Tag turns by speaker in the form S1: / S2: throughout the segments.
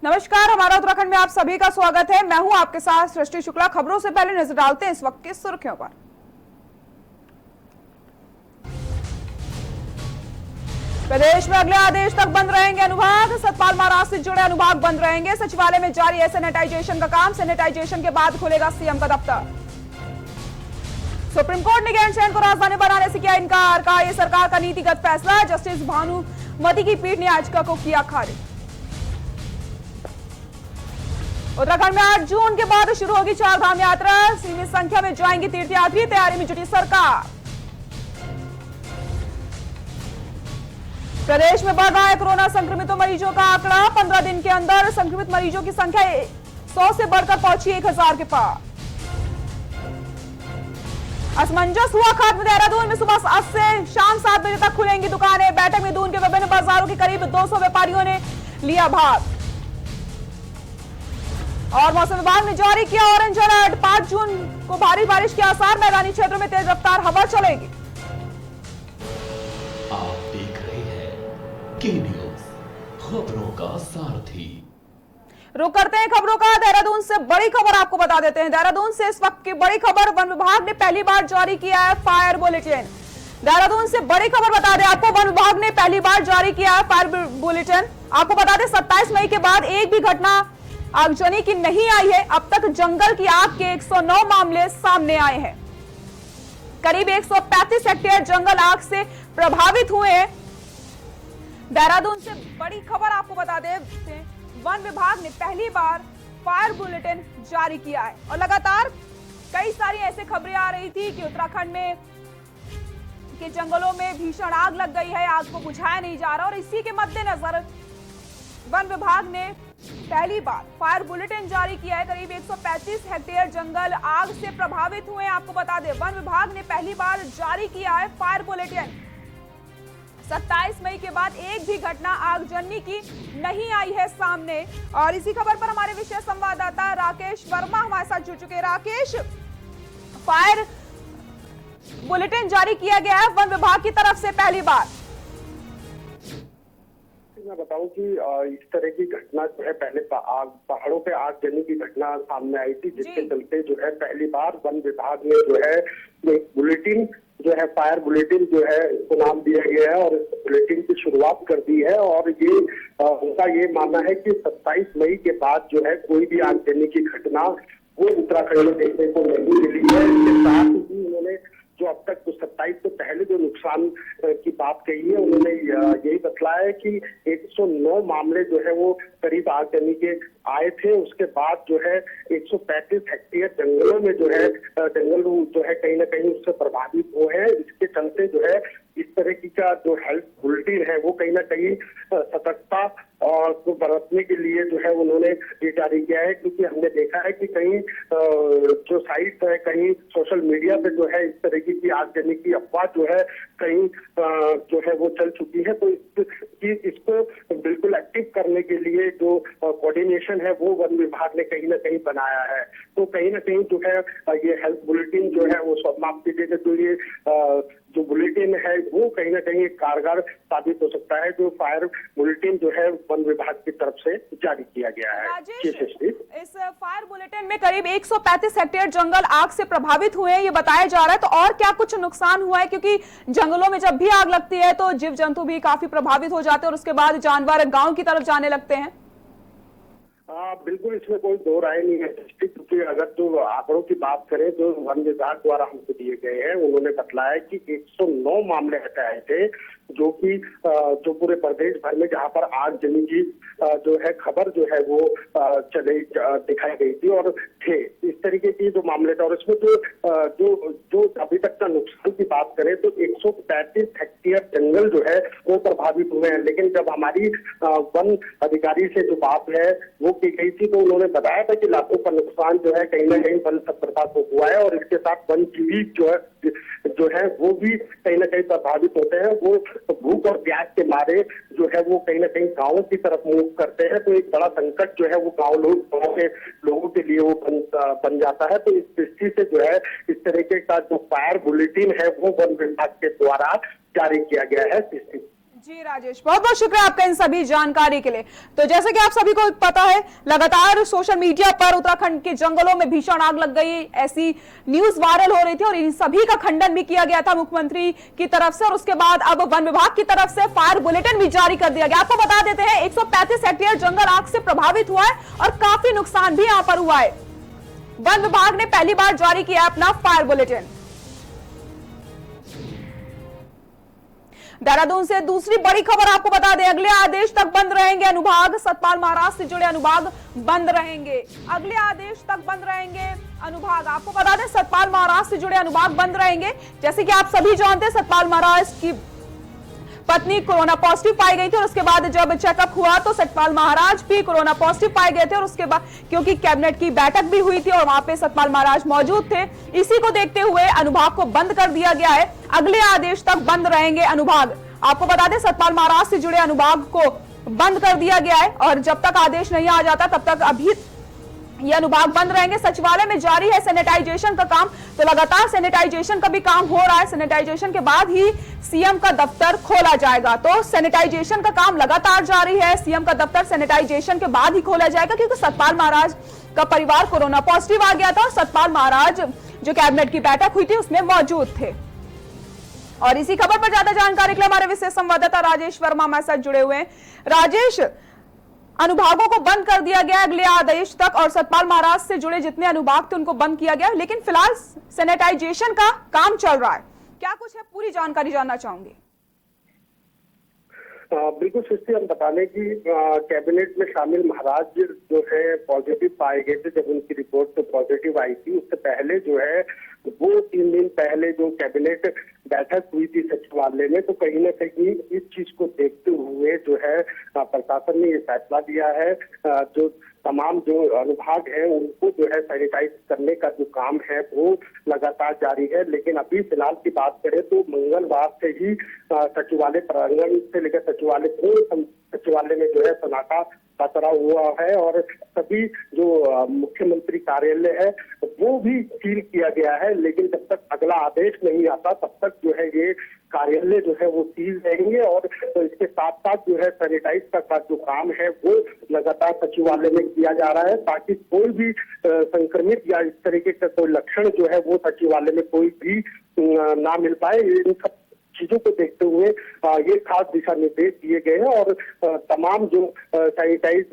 S1: नमस्कार, हमारा उत्तराखंड में आप सभी का स्वागत है। मैं हूं आपके साथ सृष्टि शुक्ला। खबरों से पहले नजर डालते हैं इस वक्त की सुर्खियों पर। प्रदेश में अगले आदेश तक बंद रहेंगे अनुभाग। सतपाल महाराज से जुड़े अनुभाग बंद रहेंगे। सचिवालय में जारी है सैनिटाइजेशन का काम। सैनिटाइजेशन के बाद खुलेगा सीएम का दफ्तर। सुप्रीम कोर्ट ने गैंग चैन को राजधानी बनाने से किया इनकार। कहा यह सरकार का नीतिगत फैसला। जस्टिस भानुमति की पीठ ने याचिका को किया खारिज। उत्तराखंड में 8 जून के बाद शुरू होगी चारधाम यात्रा। सीमित संख्या में जाएंगे तीर्थयात्री। तैयारी में जुटी सरकार। प्रदेश में बढ़ रहा है कोरोना संक्रमितों मरीजों का आंकड़ा। 15 दिन के अंदर संक्रमित मरीजों की संख्या 100 से बढ़कर पहुंची 1000 के पार। असमंजस हुआ खत्म। देहरादून में सुबह 8 से शाम 7 बजे तक खुलेंगी दुकानें। बैठक में दून के विभिन्न बाजारों के करीब 200 व्यापारियों ने लिया भाग। और मौसम विभाग ने जारी किया ऑरेंज अलर्ट। 5 जून को भारी बारिश के आसार। मैदानी क्षेत्रों में तेज रफ्तार हवा चलेगी।
S2: आप देख रहे हैं के न्यूज, खबरों का सारथी।
S1: रुक करते हैं खबरों का। देहरादून से बड़ी खबर आपको बता देते हैं। देहरादून से इस वक्त की बड़ी खबर। वन विभाग ने पहली बार जारी किया है फायर बुलेटिन। देहरादून से बड़ी खबर बता दें आपको। वन विभाग ने पहली बार जारी किया है फायर बुलेटिन। आपको बता दें 27 मई के बाद एक भी घटना आगजनी की नहीं आई है। अब तक जंगल की आग के 109 मामले सामने आए हैं। करीब 135 हेक्टेयर जंगल आग से प्रभावित हुए हैं। देहरादून से बड़ी खबर आपको बता दें, वन विभाग ने पहली बार फायर बुलेटिन जारी किया है। और लगातार कई सारी ऐसी खबरें आ रही थी कि उत्तराखंड में के जंगलों में भीषण आग लग गई है, आग को बुझाया नहीं जा रहा। और इसी के मद्देनजर वन विभाग ने पहली बार फायर बुलेटिन जारी किया है। करीब 135 हेक्टेयर जंगल आग से प्रभावित हुए हैं। आपको बता दें वन विभाग ने पहली बार जारी किया है फायर बुलेटिन। 27 मई के बाद एक भी घटना आगजनी की नहीं आई है सामने। और इसी खबर पर हमारे विशेष संवाददाता राकेश वर्मा हमारे साथ जुड़ चुके हैं। राकेश, फायर बुलेटिन जारी किया गया है वन विभाग की तरफ से पहली बार।
S3: मैं बताऊं कि इस तरह की घटना जो है पहले पहाड़ों पे आगजनी की घटना सामने आई थी, जिसके चलते जो है पहली बार वन विभाग ने जो है एक बुलेटिन जो है फायर बुलेटिन जो है इसको नाम दिया गया है और इस बुलेटिन की शुरुआत कर दी है। और ये उनका ये मानना है कि 27 मई के बाद जो है कोई भी आगजनी की घटना वो उत्तराखंड में देखने को नहीं मिली है। इसके साथ ही उन्होंने जो अब तक 27 से पहले जो नुकसान की बात कही है, उन्होंने यही बतलाया है कि 109 मामले जो है वो करीब आगजनी के आए थे। उसके बाद जो है 135 हेक्टेयर जंगलों में जो है जंगल जो है कहीं ना कहीं उससे प्रभावित हुए हैं। इसके चलते जो है इस तरह की का जो हेल्थ बुलेटिन है वो कहीं ना कहीं सतर्कता और तो बरतने के लिए जो है उन्होंने ये जारी किया है। क्योंकि हमने देखा है कि कहीं जो साइट है, कहीं सोशल मीडिया पे जो है इस तरह की आगजनी की अफवाह जो है कहीं जो है वो चल चुकी है। तो इसको बिल्कुल एक्टिव करने के लिए जो कोऑर्डिनेशन है वो वन विभाग ने कहीं ना कहीं बनाया है। तो कहीं ना कहीं जो है ये हेल्थ बुलेटिन जो है वो समाप्ति देने तो ये जो बुलेटिन है वो कहीं ना कहीं कारगर साबित हो सकता है, जो फायर बुलेटिन जो है वन विभाग की तरफ से जारी किया गया है।
S1: राजेश, इस फायर बुलेटिन में करीब 135 हेक्टेयर जंगल आग से प्रभावित हुए हैं ये बताया जा रहा है। तो और क्या कुछ नुकसान हुआ है? क्योंकि जंगलों में जब भी आग लगती है तो जीव जंतु भी काफी प्रभावित हो जाते हैं और उसके बाद जानवर गांव की तरफ जाने लगते हैं।
S3: बिल्कुल, इसमें कोई दो राय नहीं है। क्योंकि अगर जो आंकड़ों की बात करें जो वन विभाग द्वारा हमको दिए गए हैं, उन्होंने बताया कि 109 मामले ऐसे आए थे जो कि जो पूरे प्रदेश भर में जहां पर आगजनी की जो है खबर जो है वो दिखाई गई थी और थे इस तरीके की जो मामले थे। और इसमें जो अभी तक का नुकसान की बात करें तो 135 हेक्टेयर जंगल जो है वो प्रभावित हुए हैं। लेकिन जब हमारी वन अधिकारी से जो बात है वो की गई थी तो उन्होंने बताया था कि लाखों का नुकसान जो है कहीं ना कहीं वन संपदा को हुआ है। और इसके साथ वन जीवी जो है वो भी कहीं ना कहीं प्रभावित होते हैं। वो भूख और प्यास के मारे जो है वो कहीं ना कहीं गाँव की तरफ मूव करते हैं। तो एक बड़ा संकट जो है वो गाँव के लोगों के लिए वो बन जाता है। तो इस दृष्टि से जो है इस तरीके का जो फायर बुलेटिन है वो वन विभाग के द्वारा जारी किया गया है।
S1: जी राजेश, बहुत बहुत शुक्रिया आपका इन सभी जानकारी के लिए। तो जैसे कि आप सभी को पता है, लगातार सोशल मीडिया पर उत्तराखंड के जंगलों में भीषण आग लग गई, ऐसी न्यूज वायरल हो रही थी और इन सभी का खंडन भी किया गया था मुख्यमंत्री की तरफ से। और उसके बाद अब वन विभाग की तरफ से फायर बुलेटिन भी जारी कर दिया गया। आपको बता देते हैं 135 हेक्टेयर जंगल आग से प्रभावित हुआ है और काफी नुकसान भी यहां पर हुआ है। वन विभाग ने पहली बार जारी किया अपना फायर बुलेटिन। देहरादून से दूसरी बड़ी खबर आपको बता दें, अगले आदेश तक बंद रहेंगे अनुभाग। सतपाल महाराज से जुड़े अनुभाग बंद रहेंगे, अगले आदेश तक बंद रहेंगे अनुभाग। आपको बता दें सतपाल महाराज से जुड़े अनुभाग बंद रहेंगे। जैसे कि आप सभी जानते हैं, सतपाल महाराज की पत्नी कोरोना पॉजिटिव पाई गई थी और उसके बाद जब चेकअप हुआ तो सतपाल महाराज भी कोरोना पॉजिटिव पाए गए थे। और उसके बाद क्योंकि कैबिनेट की बैठक भी हुई थी और वहां पे सतपाल महाराज मौजूद थे, इसी को देखते हुए अनुभाग को बंद कर दिया गया है। अगले आदेश तक बंद रहेंगे अनुभाग। आपको बता दें सतपाल महाराज से जुड़े अनुभाग को बंद कर दिया गया है और जब तक आदेश नहीं आ जाता तब तक अभी ये अनुभाग बंद रहेंगे। सचिवालय में जारी है सैनिटाइजेशन का काम, तो लगातार सैनिटाइजेशन का भी काम हो रहा है। सैनिटाइजेशन के बाद ही सीएम का दफ्तर खोला जाएगा, तो सैनिटाइजेशन का काम लगातार जारी है। सीएम का दफ्तर सैनिटाइजेशन के बाद ही खोला जाएगा क्योंकि सतपाल महाराज का परिवार कोरोना पॉजिटिव आ गया था और सतपाल महाराज जो कैबिनेट की बैठक हुई थी उसमें मौजूद थे। और इसी खबर पर ज्यादा जानकारी के लिए हमारे विशेष संवाददाता राजेश वर्मा हमारे साथ जुड़े हुए हैं। राजेश, अनुभागों को बंद कर दिया गया अगले आदेश तक और सतपाल महाराज से जुड़े जितने अनुभाग थे उनको बंद किया गया, लेकिन फिलहाल सैनिटाइजेशन का काम चल रहा है। क्या कुछ है, पूरी जानकारी जानना चाहूंगी।
S3: बिल्कुल सृष्टि, हम बता दें कि कैबिनेट में शामिल महाराज जो है पॉजिटिव पाए गए थे। जब उनकी रिपोर्ट तो पॉजिटिव आई थी, उससे पहले जो है वो 3 दिन पहले जो कैबिनेट बैठक हुई थी सचिवालय में, तो कहीं ना कहीं इस चीज को देखते हुए जो है प्रशासन ने ये फैसला लिया है जो तमाम जो अनुभाग है उनको जो है सैनिटाइज करने का जो काम है वो लगातार जारी है। लेकिन अभी फिलहाल की बात करें तो मंगलवार से ही सचिवालय प्रांगण से लेकर सचिवालय में जो है सन्नाटा पसरा हुआ है और सभी जो मुख्यमंत्री कार्यालय है वो भी सील किया गया है। लेकिन जब तक अगला आदेश नहीं आता तब तक जो है ये कार्यालय जो है वो सील रहेंगे और तो इसके साथ साथ जो है सैनिटाइज का जो काम है वो लगातार सचिवालय में किया जा रहा है ताकि कोई भी संक्रमित या इस तरीके का कोई लक्षण जो है वो सचिवालय में कोई भी ना मिल पाए। इन सब चीजों को देखते हुए ये खास दिशा निर्देश दिए गए हैं और तमाम जो सैनिटाइज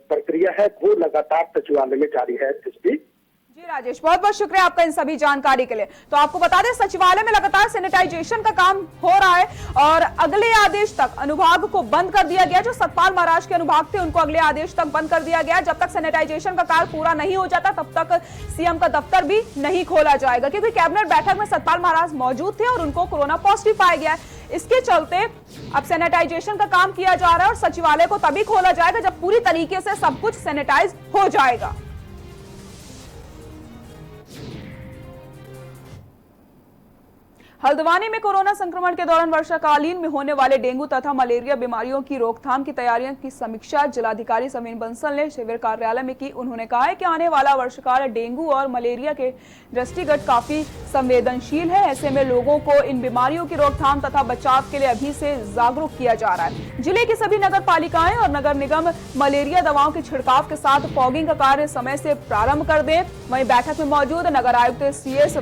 S3: प्रक्रिया है वो लगातार सचिवालय में जारी है।
S1: जी राजेश, बहुत बहुत शुक्रिया आपका इन सभी जानकारी के लिए। तो आपको बता दें सचिवालय में लगातार सैनिटाइजेशन का काम हो रहा है और अगले आदेश तक अनुभाग को बंद कर दिया गया। जो सतपाल महाराज के अनुभाग थे उनको अगले आदेश तक बंद कर दिया गया। जब तक सैनिटाइजेशन का कार्य पूरा नहीं हो जाता तब तक सीएम का दफ्तर भी नहीं खोला जाएगा क्योंकि कैबिनेट बैठक में सतपाल महाराज मौजूद थे और उनको कोरोना पॉजिटिव पाया गया है। इसके चलते अब सैनिटाइजेशन का काम किया जा रहा है और सचिवालय को तभी खोला जाएगा जब पूरी तरीके से सब कुछ सैनिटाइज हो जाएगा। हल्द्वानी में कोरोना संक्रमण के दौरान वर्षाकालीन में होने वाले डेंगू तथा मलेरिया बीमारियों की रोकथाम की तैयारियों की समीक्षा जिलाधिकारी समीन बंसल ने शिविर कार्यालय में की। उन्होंने कहा है कि आने वाला वर्षकाल डेंगू और मलेरिया के दृष्टिगत काफी संवेदनशील है। ऐसे में लोगों को इन बीमारियों की रोकथाम तथा बचाव के लिए अभी से जागरूक किया जा रहा है। जिले की सभी नगर पालिकाएं और नगर निगम मलेरिया दवाओं के छिड़काव के साथ फॉगिंग का कार्य समय से प्रारंभ कर दें। वहीं बैठक में मौजूद नगर आयुक्त CS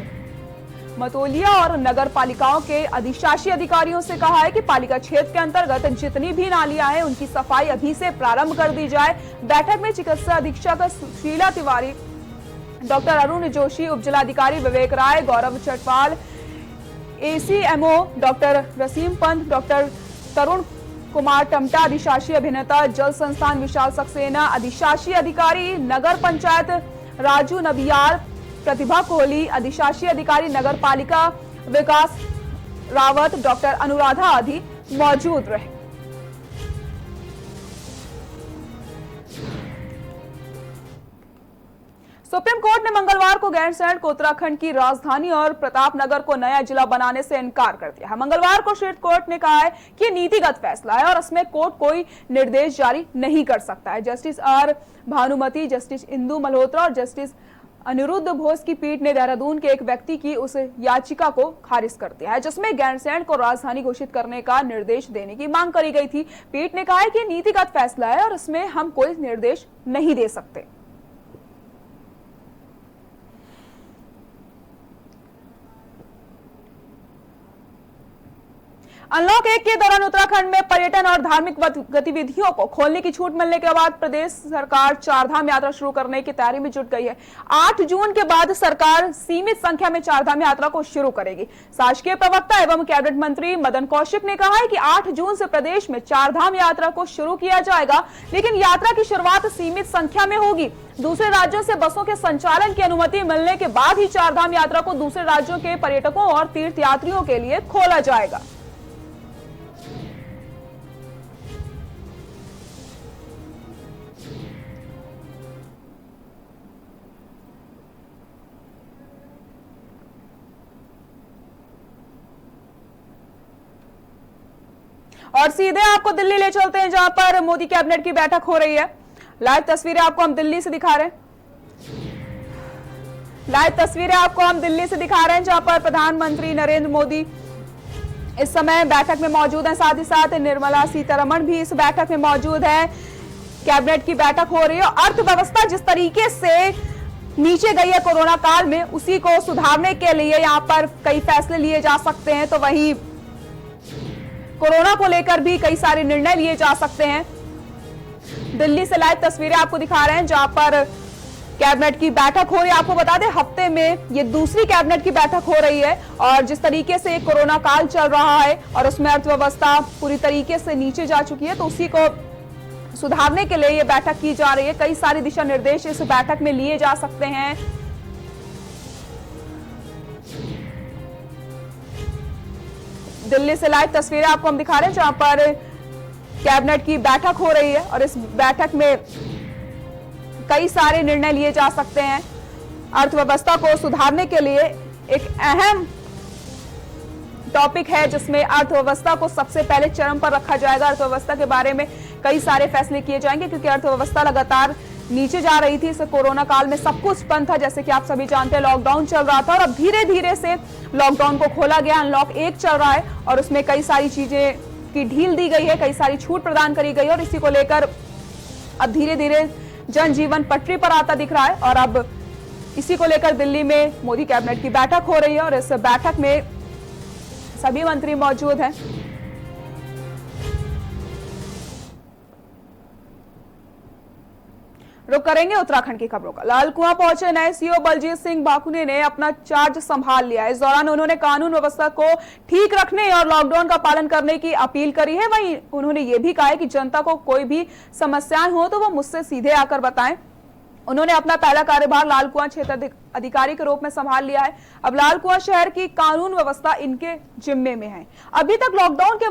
S1: मतोलिया और नगर पालिकाओं के अधिशासी अधिकारियों से कहा है कि पालिका क्षेत्र के अंतर्गत जितनी भी नालियां हैं उनकी सफाई अभी से प्रारंभ कर दी जाए। बैठक में चिकित्सा अधीक्षक शीला तिवारी, डॉक्टर अरुण जोशी, उप जिलाधिकारी Vivek Rai, Gaurav Chatwal, ACMO doctor Rasim Pant, doctor Tarun Kumar Tamta, अधिशासी अभिनेता जल संस्थान विशाल सक्सेना, अधिशासी अधिकारी नगर पंचायत राजू नबियार, प्रतिभा कोहली, अधिशासी अधिकारी नगर पालिका विकास रावत, डॉक्टर अनुराधा आदि मौजूद रहे। सुप्रीम कोर्ट ने मंगलवार को गैरसैंण को उत्तराखंड की राजधानी और प्रतापनगर को नया जिला बनाने से इनकार कर दिया है। मंगलवार को शीर्ष कोर्ट ने कहा है कि ये नीतिगत फैसला है और इसमें कोर्ट कोई निर्देश जारी नहीं कर सकता है। Justice R Bhanumati, justice Indu Malhotra और जस्टिस अनिरुद्ध बोस की पीठ ने देहरादून के एक व्यक्ति की उस याचिका को खारिज कर दिया है जिसमें गैरसैंण को राजधानी घोषित करने का निर्देश देने की मांग करी गई थी। पीठ ने कहा है कि नीतिगत फैसला है और इसमें हम कोई निर्देश नहीं दे सकते। अनलॉक 1 के दौरान उत्तराखंड में पर्यटन और धार्मिक गतिविधियों को खोलने की छूट मिलने के बाद प्रदेश सरकार चारधाम यात्रा शुरू करने की तैयारी में जुट गई है। 8 जून के बाद सरकार सीमित संख्या में चारधाम यात्रा को शुरू करेगी। शासकीय प्रवक्ता एवं कैबिनेट मंत्री मदन कौशिक ने कहा है कि 8 जून से प्रदेश में चारधाम यात्रा को शुरू किया जाएगा, लेकिन यात्रा की शुरुआत सीमित संख्या में होगी। दूसरे राज्यों से बसों के संचालन की अनुमति मिलने के बाद ही चारधाम यात्रा को दूसरे राज्यों के पर्यटकों और तीर्थयात्रियों के लिए खोला जाएगा। और सीधे आपको दिल्ली ले चलते हैं जहां पर मोदी कैबिनेट की बैठक हो रही है। लाइव तस्वीरें आपको हम दिल्ली से दिखा रहे हैं जहां पर प्रधानमंत्री नरेंद्र मोदी इस समय बैठक में मौजूद हैं। साथ ही साथ निर्मला सीतारमण भी इस बैठक में मौजूद है। कैबिनेट की बैठक हो रही है। अर्थव्यवस्था जिस तरीके से नीचे गई है कोरोना काल में, उसी को सुधारने के लिए यहाँ पर कई फैसले लिए जा सकते हैं, तो वहीं कोरोना को लेकर भी कई सारे निर्णय लिए जा सकते हैं। दिल्ली से लाइव तस्वीरें आपको दिखा रहे हैं जहां पर कैबिनेट की बैठक हो रही है। आपको बता दें हफ्ते में ये दूसरी कैबिनेट की बैठक हो रही है और जिस तरीके से कोरोना काल चल रहा है और उसमें अर्थव्यवस्था पूरी तरीके से नीचे जा चुकी है, तो उसी को सुधारने के लिए ये बैठक की जा रही है। कई सारे दिशा निर्देश इस बैठक में लिए जा सकते हैं। दिल्ली से लाइव तस्वीरें आपको हम दिखा रहे हैं जहां पर कैबिनेट की बैठक हो रही है और इस बैठक में कई सारे निर्णय लिए जा सकते हैं। अर्थव्यवस्था को सुधारने के लिए एक अहम टॉपिक है जिसमें अर्थव्यवस्था को सबसे पहले चरम पर रखा जाएगा। अर्थव्यवस्था के बारे में कई सारे फैसले किए जाएंगे क्योंकि अर्थव्यवस्था लगातार नीचे जा रही थी। इस कोरोना काल में सब कुछ बंद था, जैसे कि आप सभी जानते हैं लॉकडाउन चल रहा था और अब धीरे धीरे से लॉकडाउन को खोला गया। अनलॉक 1 चल रहा है और उसमें कई सारी चीजें की ढील दी गई है, कई सारी छूट प्रदान करी गई और इसी को लेकर अब धीरे धीरे जनजीवन पटरी पर आता दिख रहा है। और अब इसी को लेकर दिल्ली में मोदी कैबिनेट की बैठक हो रही है और इस बैठक में सभी मंत्री मौजूद हैं। रुक करेंगे उत्तराखंड की खबरों का। लाल कुआं पहुंचे नए सीओ बलजीत सिंह भाकुने ने अपना चार्ज संभाल लिया। इस दौरान उन्होंने कानून व्यवस्था को ठीक रखने और लॉकडाउन का पालन करने की अपील करी है। वहीं उन्होंने ये भी कहा है कि जनता को कोई भी समस्याएं हो तो वो मुझसे सीधे आकर बताएं। उन्होंने अपना पहला कार्यभार लाल कुआं क्षेत्र अधिकारी के रूप में संभाल लिया है। अब लाल कुआं शहर की कानून व्यवस्था इनके जिम्मे में है। अभी तक लॉकडाउन के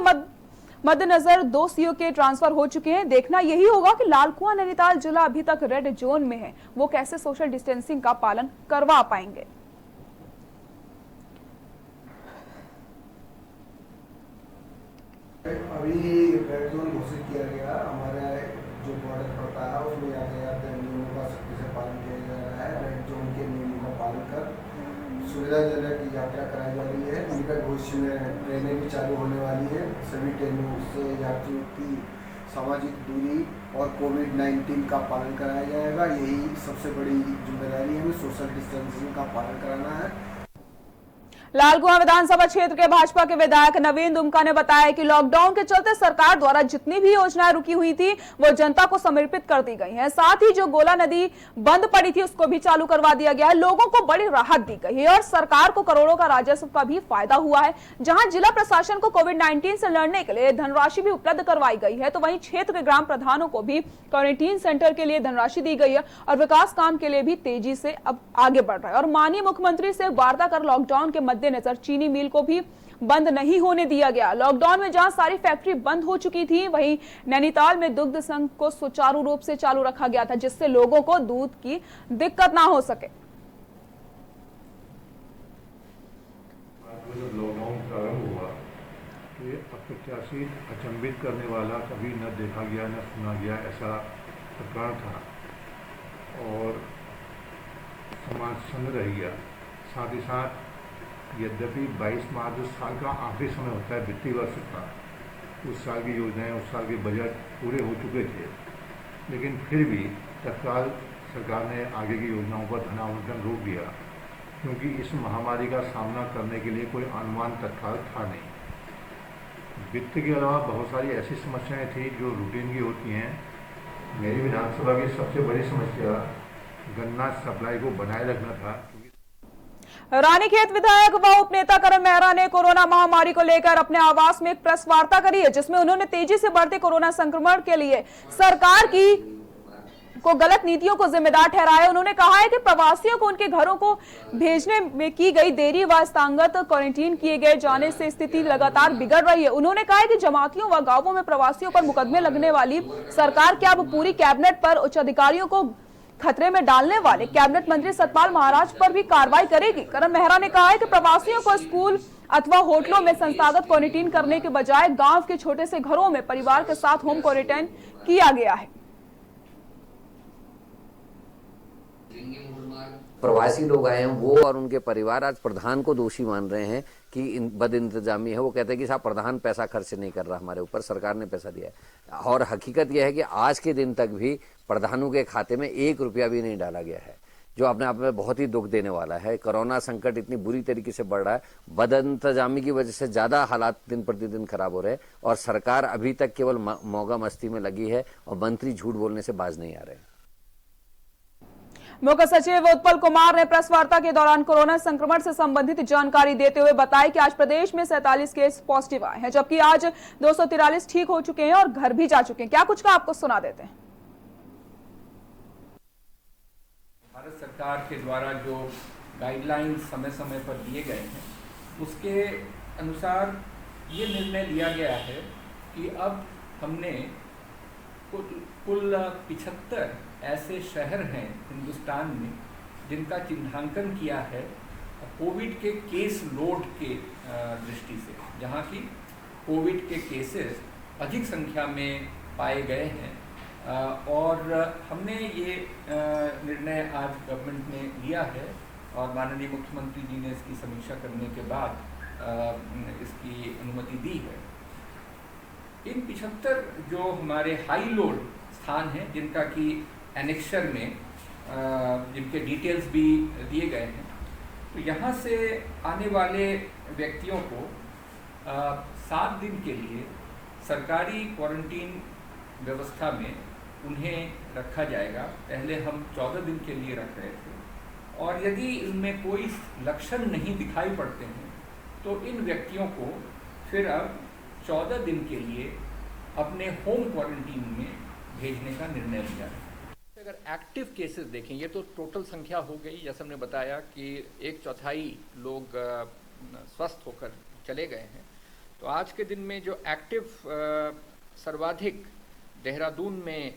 S1: मद्देनजर 2 सीओ के ट्रांसफर हो चुके हैं। देखना यही होगा कि लाल कुआं नैनीताल जिला अभी तक रेड जोन में है, वो कैसे सोशल डिस्टेंसिंग का पालन करवा पाएंगे।
S4: अभी रेड जोन घोषित किया गया। हमारे जो बॉर्डर पड़ता है उसमें यातायात नियमों का सख्ती से पालन किया जा रहा है। रेड जोन के नियमों का पालन कर सुविधाजनक यात्रा कराई जा रही है। निकट भविष्य में ट्रेनें भी चालू होने वाली है। सभी ट्रेनों से यात्रियों की सामाजिक दूरी और कोविड-19 का पालन कराया जाएगा। यही सबसे बड़ी जिम्मेदारी है, हमें सोशल डिस्टेंसिंग का पालन कराना है।
S1: लाल कुआं विधानसभा क्षेत्र के भाजपा के विधायक नवीन दुमका ने बताया कि लॉकडाउन के चलते सरकार द्वारा जितनी भी योजनाएं रुकी हुई थी वो जनता को समर्पित कर दी गई हैं। साथ ही जो गोला नदी बंद पड़ी थी उसको भी चालू करवा दिया गया है। लोगों को बड़ी राहत दी गई है और सरकार को करोड़ों का राजस्व का भी फायदा हुआ है। जहां जिला प्रशासन को कोविड-19 से लड़ने के लिए धनराशि भी उपलब्ध करवाई गई है, तो वहीं क्षेत्र के ग्राम प्रधानों को भी क्वारंटीन सेंटर के लिए धनराशि दी गई है और विकास काम के लिए भी तेजी से अब आगे बढ़ रहा है। और माननीय मुख्यमंत्री से वार्ता कर लॉकडाउन के मद्देनजर चीनी मिल को भी बंद नहीं होने दिया गया। लॉकडाउन में जहां सारी फैक्ट्री बंद हो चुकी थी, वहीं नैनीताल में दुग्ध संघ को सुचारू रूप से चालू रखा गया था, जिससे लोगों को दूध की दिक्कत ना हो सके।
S5: जब लॉकडाउन प्रारंभ हुआ तो ये अप्रत्याशित, अचंभित करने वाला, कभी न देखा गया न सुना गया ऐसा प्रकरण था और समाज संग रह गया। साथ ही साथ यद्यपि 22 मार्च जो साल का आखिरी समय होता है वित्तीय वर्ष का, उस साल की योजनाएं, उस साल के बजट पूरे हो चुके थे, लेकिन फिर भी तत्काल सरकार ने आगे की योजनाओं पर धनावंटन रोक दिया, क्योंकि इस महामारी का सामना करने के लिए कोई अनुमान तत्काल था नहीं। वित्त के अलावा बहुत सारी ऐसी समस्याएं थी जो रूटीन की होती हैं। मेरी विधानसभा की सबसे बड़ी समस्या गन्ना सप्लाई को बनाए रखना था।
S1: रानीखेत विधायक व उपनेता करण मेहरा ने कोरोना महामारी को लेकर अपने आवास में एक प्रेस वार्ता करी है, जिसमें उन्होंने तेजी से बढ़ते कोरोना संक्रमण के लिए सरकार की को गलत नीतियों को जिम्मेदार ठहराया। उन्होंने कहा है कि प्रवासियों को उनके घरों को भेजने में की गई देरी व स्थानांतरित क्वारंटीन किए गए जाने से स्थिति लगातार बिगड़ रही है। उन्होंने कहा है कि जमातियों व गांवों में प्रवासियों पर मुकदमे लगने वाली सरकार क्या अब पूरी कैबिनेट पर उच्च अधिकारियों को खतरे में डालने वाले कैबिनेट मंत्री सतपाल महाराज पर भी कार्रवाई करेगी। करण मेहरा ने कहा है कि प्रवासियों को स्कूल अथवा होटलों में संस्थागत क्वारंटीन करने के बजाय गांव के छोटे से घरों में परिवार के साथ होम क्वारंटाइन किया गया है।
S6: प्रवासी लोग आए हैं वो और उनके परिवार आज प्रधान को दोषी मान रहे हैं कि बद इंतजामी है। वो कहते हैं कि साहब प्रधान पैसा खर्च नहीं कर रहा हमारे ऊपर, सरकार ने पैसा दिया है। और हकीकत यह है कि आज के दिन तक भी प्रधानों के खाते में 1 रुपया भी नहीं डाला गया है, जो अपने आप में बहुत ही दुख देने वाला है। कोरोना संकट इतनी बुरी तरीके से बढ़ रहा है, बद इंतजामी की वजह से ज्यादा हालात दिन प्रतिदिन खराब हो रहे हैं और सरकार अभी तक केवल मौका मस्ती में लगी है और मंत्री झूठ बोलने से बाज नहीं आ रहे हैं।
S1: मुख्य सचिव उत्पल कुमार ने प्रेस वार्ता के दौरान कोरोना संक्रमण से संबंधित जानकारी देते हुए बताया कि आज प्रदेश में 47 केस पॉजिटिव आए हैं, जबकि आज 243 ठीक हो चुके हैं और घर भी जा चुके हैं। क्या कुछ का आपको सुना देते हैं।
S7: भारत सरकार के द्वारा जो गाइडलाइंस समय समय पर दिए गए हैं, उसके अनुसार ये निर्णय लिया गया है कि अब हमने कुल 75 ऐसे शहर हैं हिंदुस्तान में जिनका चिन्हांकन किया है कोविड के केस लोड के दृष्टि से, जहां की कोविड के केसेस अधिक संख्या में पाए गए हैं। और हमने ये निर्णय आज गवर्नमेंट ने लिया है और माननीय मुख्यमंत्री जी ने इसकी समीक्षा करने के बाद इसकी अनुमति दी है। इन 75 जो हमारे हाई लोड स्थान हैं, जिनका कि एनेक्सर में जिनके डिटेल्स भी दिए गए हैं, तो यहाँ से आने वाले व्यक्तियों को 7 दिन के लिए सरकारी क्वारंटीन व्यवस्था में उन्हें रखा जाएगा। पहले हम 14 दिन के लिए रख रहे थे और यदि इनमें कोई लक्षण नहीं दिखाई पड़ते हैं तो इन व्यक्तियों को फिर अब 14 दिन के लिए अपने होम क्वारंटीन में भेजने का निर्णय लिया है। अगर एक्टिव केसेस देखें, ये तो टोटल संख्या हो गई, जैसे हमने बताया कि 1/4 लोग स्वस्थ होकर चले गए हैं। तो आज के दिन में जो एक्टिव सर्वाधिक देहरादून में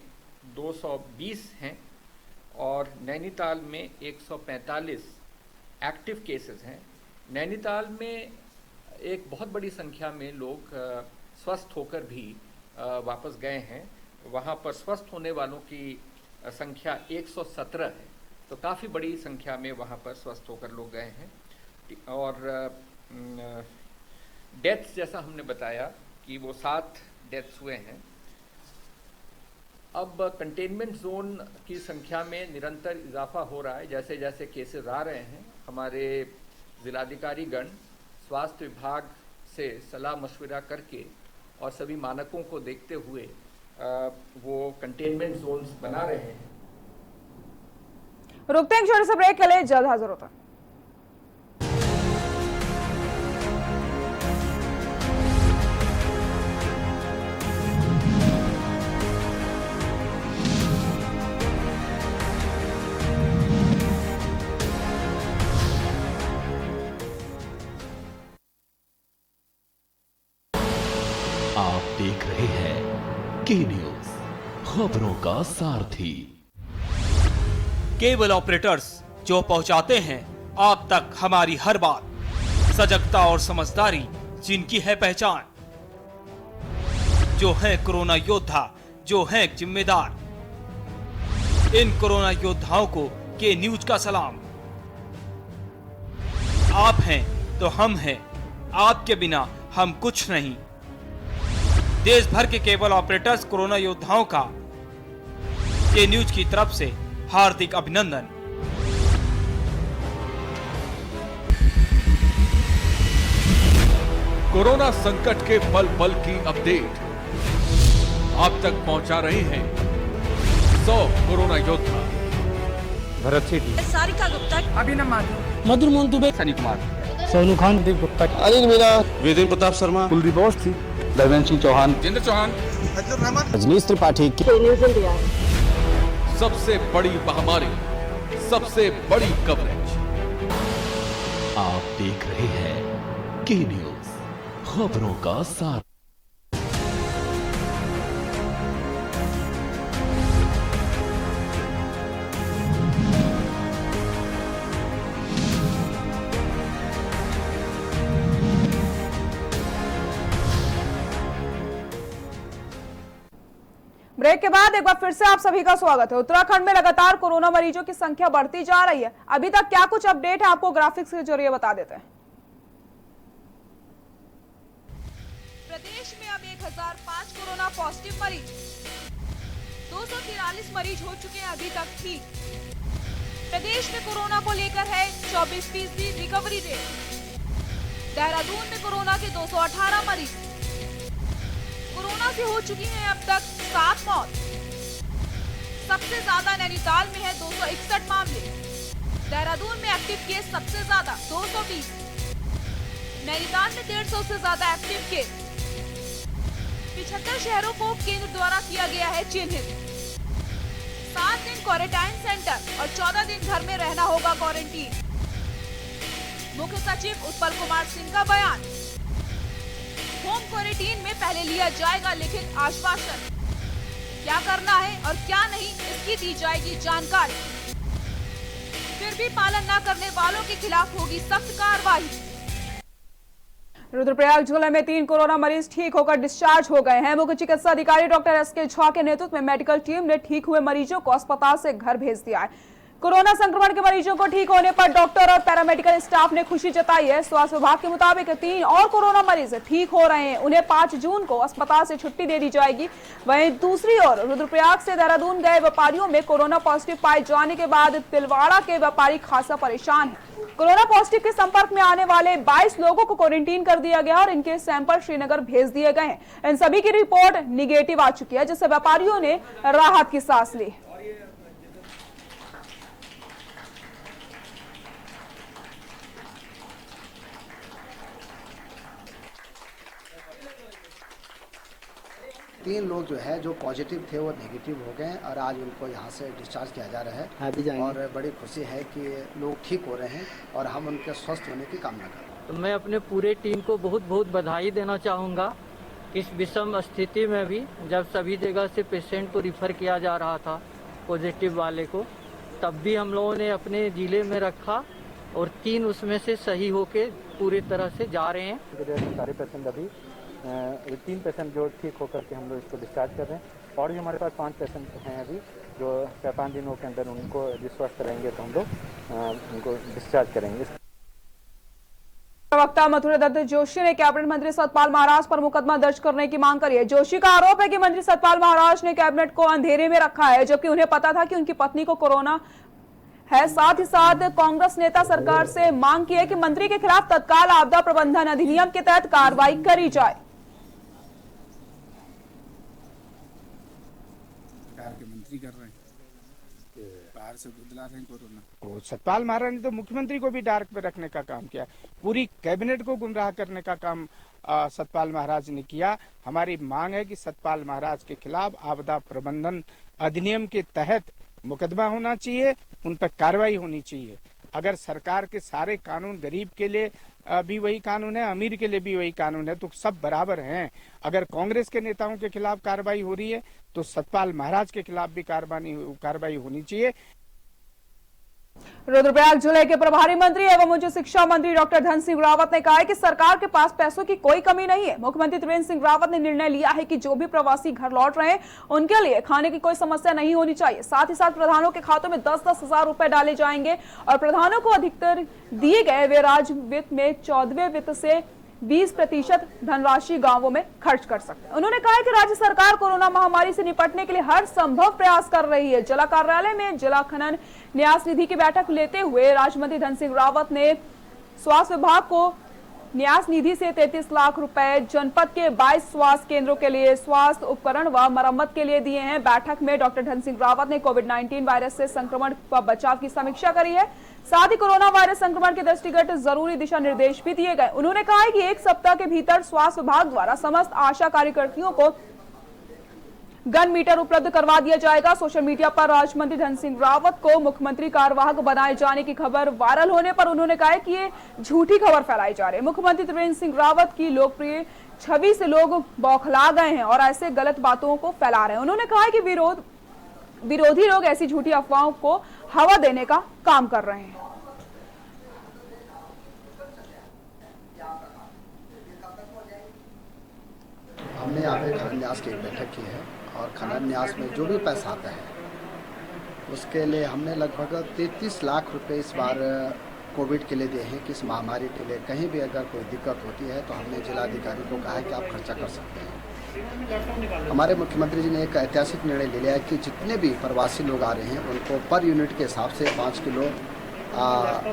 S7: 220 हैं और नैनीताल में 145 एक्टिव केसेस हैं। नैनीताल में एक बहुत बड़ी संख्या में लोग स्वस्थ होकर भी वापस गए हैं। वहाँ पर स्वस्थ होने वालों की संख्या 117 है, तो काफ़ी बड़ी संख्या में वहाँ पर स्वस्थ होकर लोग गए हैं। और डेथ्स जैसा हमने बताया कि वो 7 डेथ्स हुए हैं। अब कंटेनमेंट जोन की संख्या में निरंतर इजाफा हो रहा है। जैसे जैसे केसेस आ रहे हैं, हमारे जिलाधिकारीगण स्वास्थ्य विभाग से सलाह मशविरा करके और सभी मानकों को देखते हुए वो कंटेनमेंट जोन्स बना रहे हैं।
S1: रुकते हैं छोटे से ब्रेक के लिए, जल्द हाजिर होता है।
S2: आप देख रहे हैं के न्यूज, खबरों का सारथी।
S8: केबल ऑपरेटर्स जो पहुंचाते हैं आप तक हमारी हर बात, सजगता और समझदारी जिनकी है पहचान, जो है कोरोना योद्धा, जो है जिम्मेदार। इन कोरोना योद्धाओं को के न्यूज का सलाम। आप हैं तो हम हैं, आपके बिना हम कुछ नहीं। देश भर के केबल ऑपरेटर्स कोरोना योद्धाओं का के न्यूज की तरफ से हार्दिक अभिनंदन।
S2: कोरोना संकट के पल पल की अपडेट आप तक पहुंचा रहे हैं 100 कोरोना योद्धा।
S9: भरत सेठी,
S10: सारिका गुप्ता,
S9: अभिनव माथुर,
S11: मधुर मोहन दुबे,
S9: सनी कुमार,
S11: सोनू खान, दीप गुप्ता,
S9: अनिल मीना,
S11: वेदेंद्र प्रताप शर्मा,
S9: कुलदीप अवस्थी,
S11: दरवेंद्र सिंह चौहान,
S9: जितेंद्र चौहान,
S11: रजनीश त्रिपाठी।
S2: सबसे बड़ी महामारी, सबसे बड़ी कवरेज। आप देख रहे हैं के न्यूज, खबरों का सार।
S1: ब्रेक के बाद एक बार फिर से आप सभी का स्वागत है। उत्तराखंड में लगातार कोरोना मरीजों की संख्या बढ़ती जा रही है। अभी तक क्या कुछ अपडेट है आपको ग्राफिक्स के जरिए बता देते हैं। प्रदेश में अब 1005 कोरोना पॉजिटिव मरीज, 243 मरीज हो चुके हैं अभी तक ठीक। प्रदेश में कोरोना को लेकर है 24% रिकवरी रेट। देहरादून में कोरोना के 218 मरीज, कोरोना से हो चुकी हैं अब तक 7 मौत। सबसे ज्यादा नैनीताल में है 261 मामले। देहरादून में एक्टिव केस सबसे ज्यादा 220। नैनीताल में 150 से ज्यादा एक्टिव केस। 75 शहरों को केंद्र द्वारा किया गया है चिन्हित। 7 दिन क्वारंटाइन सेंटर और 14 दिन घर में रहना होगा क्वारंटीन। मुख्य सचिव उत्पल कुमार सिंह का बयान। होम क्वारंटीन में पहले लिया जाएगा लिखित आश्वासन। क्या करना है और क्या नहीं, इसकी दी जाएगी जानकारी। फिर भी पालन न करने वालों के खिलाफ होगी सख्त कार्रवाई। रुद्रप्रयाग जिले में 3 कोरोना मरीज ठीक होकर डिस्चार्ज हो गए हैं। मुख्य चिकित्सा अधिकारी डॉक्टर एस.के. झा के नेतृत्व में मेडिकल टीम ने ठीक हुए मरीजों को अस्पताल से घर भेज दिया है। कोरोना संक्रमण के मरीजों को ठीक होने पर डॉक्टर और पैरामेडिकल स्टाफ ने खुशी जताई है। स्वास्थ्य विभाग के मुताबिक 3 और कोरोना मरीज ठीक हो रहे हैं। उन्हें 5 जून को अस्पताल से छुट्टी दे दी जाएगी। वहीं दूसरी ओर रुद्रप्रयाग से देहरादून गए व्यापारियों में कोरोना पॉजिटिव पाए जाने के बाद तिलवाड़ा के व्यापारी खासा परेशान है। कोरोना पॉजिटिव के संपर्क में आने वाले 22 लोगों को क्वारंटीन कर दिया गया और इनके सैंपल श्रीनगर भेज दिए गए हैं। इन सभी की रिपोर्ट निगेटिव आ चुकी है, जिससे व्यापारियों ने राहत की सांस ली।
S4: तीन लोग जो है जो पॉजिटिव थे वो नेगेटिव हो गए और आज उनको यहाँ से डिस्चार्ज किया जा रहा है और बड़ी खुशी है कि लोग ठीक हो रहे हैं और हम उनके स्वस्थ होने की कामना कर रहे हैं।
S11: तो मैं अपने पूरे टीम को बहुत बहुत बधाई देना चाहूँगा। इस विषम स्थिति में भी जब सभी जगह से पेशेंट को रिफ़र किया जा रहा था पॉजिटिव वाले को, तब भी हम लोगों ने अपने ज़िले में रखा और 3 उसमें से सही होके पूरी तरह से जा रहे हैं।
S9: सारे पेशेंट अभी 3 पेशेंट जो ठीक होकर के हम लोग इसको डिस्चार्ज कर रहे हैं और भी हमारे पास 5 पेशेंट हैं अभी जो 4-5 दिनों के अंदर उनको स्वस्थ रहेंगे तो हम लोग उनको डिस्चार्ज करेंगे।
S1: प्रवक्ता मथुरादत्त जोशी ने कैबिनेट मंत्री सतपाल महाराज पर मुकदमा दर्ज करने की मांग करी है। जोशी का आरोप है कि मंत्री सतपाल महाराज ने कैबिनेट को अंधेरे में रखा है, जबकि उन्हें पता था कि उनकी पत्नी को कोरोना है। साथ ही साथ कांग्रेस नेता सरकार से मांग की है कि मंत्री के खिलाफ तत्काल आपदा प्रबंधन अधिनियम के तहत कार्रवाई करी जाए।
S12: के मंत्री कर रहे हैं, बाहर से बुदला रहे हैं कोरोना। सतपाल महाराज ने तो मुख्यमंत्री को भी डार्क पे रखने का काम किया, पूरी कैबिनेट को गुमराह करने का काम सतपाल महाराज ने किया। हमारी मांग है कि सतपाल महाराज के खिलाफ आपदा प्रबंधन अधिनियम के तहत मुकदमा होना चाहिए, उन पर कार्रवाई होनी चाहिए। अगर सरकार के सारे कानून गरीब के लिए भी वही कानून है, अमीर के लिए भी वही कानून है, तो सब बराबर हैं। अगर कांग्रेस के नेताओं के खिलाफ कार्रवाई हो रही है तो सतपाल महाराज के खिलाफ भी कार्रवाई होनी चाहिए।
S1: रुद्रप्रयाग जिले के प्रभारी मंत्री एवं उच्च शिक्षा मंत्री डॉक्टर धन सिंह रावत ने कहा है कि सरकार के पास पैसों की कोई कमी नहीं है। मुख्यमंत्री त्रिवेंद्र सिंह रावत ने निर्णय लिया है कि जो भी प्रवासी घर लौट रहे हैं उनके लिए खाने की कोई समस्या नहीं होनी चाहिए। साथ ही साथ प्रधानों के खातों में 10-10 हजार रुपए डाले जाएंगे और प्रधानों को अधिकतर दिए गए वे राज्य वित्त में 14वें वित्त से 20% धनराशि गांवों में खर्च कर सकते हैं। उन्होंने कहा है कि राज्य सरकार कोरोना महामारी से निपटने के लिए हर संभव प्रयास कर रही है। जिला कार्यालय में जिला खनन न्यास निधि की बैठक लेते हुए राज्य मंत्री धन सिंह रावत ने स्वास्थ्य विभाग को न्यास निधि से 33 लाख रुपए जनपद के 22 स्वास्थ्य केंद्रों के लिए स्वास्थ्य उपकरण व मरम्मत के लिए दिए हैं। बैठक में डॉक्टर धन सिंह रावत ने कोविड-19 वायरस से संक्रमण व बचाव की समीक्षा करी है। साथ ही कोरोना वायरस संक्रमण के दृष्टिगत जरूरी दिशा निर्देश भी दिए गए। उन्होंने कहा है कि एक सप्ताह के भीतर स्वास्थ्य विभाग द्वारा समस्त आशा कार्यकर्तियों को गन मीटर उपलब्ध करवा दिया जाएगा। सोशल मीडिया पर राज्य मंत्री धन सिंह रावत को मुख्यमंत्री कार्यवाहक बनाए जाने की खबर वायरल होने पर उन्होंने कहा है कि ये झूठी खबर फैलाई जा रही है। मुख्यमंत्री त्रिवेंद्र सिंह रावत की लोकप्रिय छवि से लोग बौखला गए हैं और ऐसे गलत बातों को फैला रहे हैं। उन्होंने कहा है कि विरोधी लोग ऐसी झूठी अफवाहों को हवा देने का काम कर रहे हैं।
S4: हमने यहाँ पे खनन न्यास की एक बैठक की है और खनन न्यास में जो भी पैसा आता है उसके लिए हमने लगभग 33 लाख रुपए इस बार कोविड के लिए दिए हैं कि इस महामारी के लिए कहीं भी अगर कोई दिक्कत होती है तो हमने जिलाधिकारी को कहा है कि आप खर्चा कर सकते हैं। हमारे मुख्यमंत्री जी ने एक ऐतिहासिक निर्णय ले लिया है कि जितने भी प्रवासी लोग आ रहे हैं उनको पर यूनिट के हिसाब से 5 किलो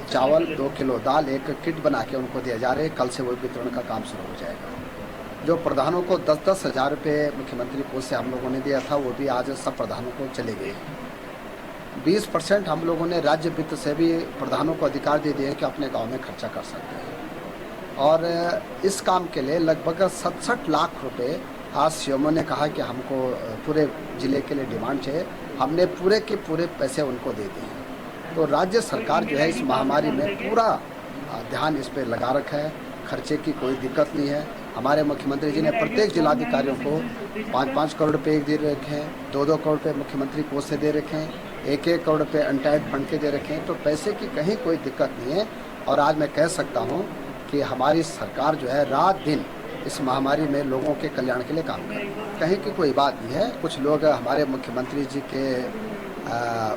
S4: चावल, 2 किलो दाल, एक किट बना के उनको दिया जा रहा है। कल से वो वितरण का काम शुरू हो जाएगा। जो प्रधानों को 10-10 हज़ार रुपये मुख्यमंत्री कोष से हम लोगों ने दिया था वो भी आज सब प्रधानों को चले गए। 20% हम लोगों ने राज्य वित्त से भी प्रधानों को अधिकार दे दिए कि अपने गांव में खर्चा कर सकते हैं। और इस काम के लिए लगभग 67 लाख रुपए आज सीएमओ ने कहा कि हमको पूरे जिले के लिए डिमांड चाहिए। हमने पूरे के पूरे पैसे उनको दे दिए। तो राज्य सरकार जो है इस महामारी में पूरा ध्यान इस पर लगा रखा है। खर्चे की कोई दिक्कत नहीं है। हमारे मुख्यमंत्री जी ने प्रत्येक जिलाधिकारियों को 5-5 करोड़ रुपये दे रखे हैं, 2-2 करोड़ रुपये मुख्यमंत्री कोष से दे रखे हैं, 1-1 करोड़ रुपये अनटाइड फंड के दे रखे हैं। तो पैसे की कहीं कोई दिक्कत नहीं है। और आज मैं कह सकता हूँ कि हमारी सरकार जो है रात दिन इस महामारी में लोगों के कल्याण के लिए काम कर रही है। कहीं की कोई बात नहीं है। कुछ लोग हमारे मुख्यमंत्री जी के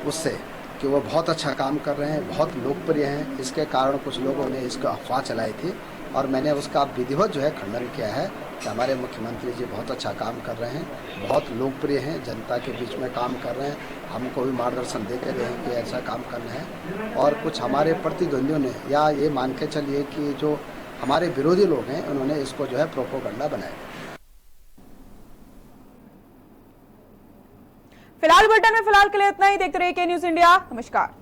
S4: उससे कि वो बहुत अच्छा काम कर रहे हैं, बहुत लोकप्रिय हैं, इसके कारण कुछ लोगों ने इसको अफवाह चलाई थी और मैंने उसका विधिवत जो है खंडन किया है कि हमारे मुख्यमंत्री जी बहुत अच्छा काम कर रहे हैं, बहुत लोकप्रिय हैं, जनता के बीच में काम कर रहे हैं। हमको भी मार्गदर्शन देते रहे कि ऐसा काम करना है। और कुछ हमारे प्रतिद्वंदियों ने या ये मान के चलिए कि जो हमारे विरोधी लोग हैं उन्होंने इसको जो है प्रोपोगंडा बनाया।
S1: फिलहाल बुलेटिन में फिलहाल के लिए इतना ही। देखते रहिए के न्यूज़ इंडिया। नमस्कार।